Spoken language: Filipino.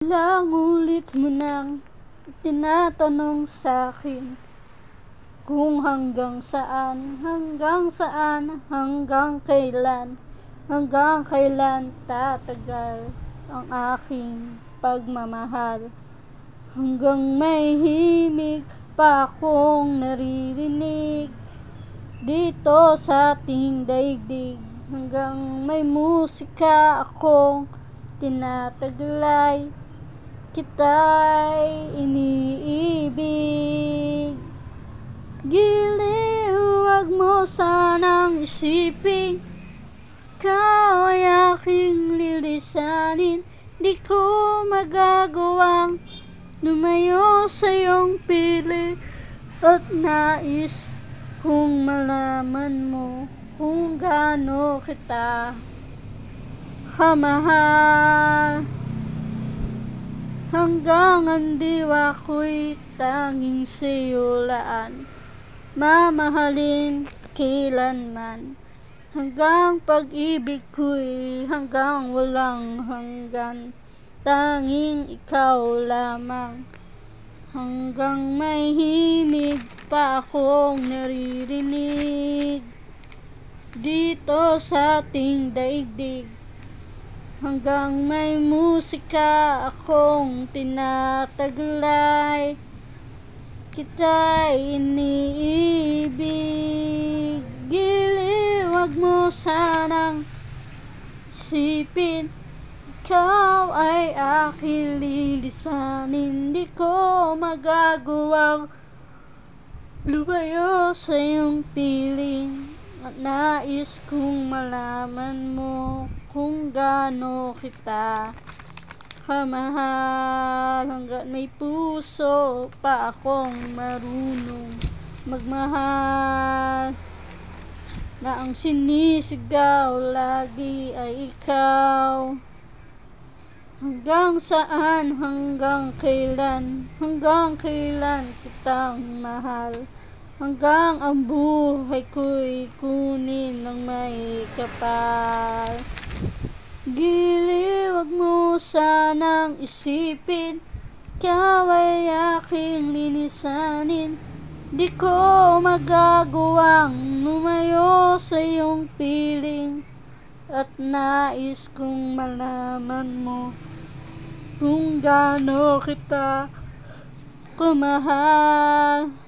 Ilang ulit mo nang tinatanong sa'kin kung hanggang saan, hanggang kailan tatagal ang aking pagmamahal. Hanggang may himig pa akong naririnig dito sa ating daigdig, hanggang may musika akong tinataglay, kita'y iniibig. Giliw, huwag mo sanang isipin ikaw ay aking lilisanin. Di ko magagawang lumayo sa iyong piling, at nais kong malaman mo kung gaano kita kamahal. Hanggang ang diwa ko'y tanging sa'yo laan, mamahalin kailanman. Hanggang pag-ibig ko'y hanggang walang hanggan, tanging ikaw lamang. Hanggang may himig pa akong naririnig dito sa ating daigdig, hanggang may musika akong tinataglay, kita'y iniibig. Giliw, huwag mo sanang isipin ikaw ay aking lilisanin. Di ko magagawang lumayo sa iyong piling, at nais kong malaman mo kung gaano kita kamahal. Hanggat may puso pa akong marunong magmahal, na ang sinisigaw lagi ay ikaw. Hanggang saan, hanggang kailan kitang mahal. Hanggang ang buhay ko'y kunin ng may kapal. Giliw, huwag mo sanang isipin ikaw ay aking linisanin. Di ko magagawang lumayo sa iyong piling, at nais kong malaman mo kung gaano kita kamahal.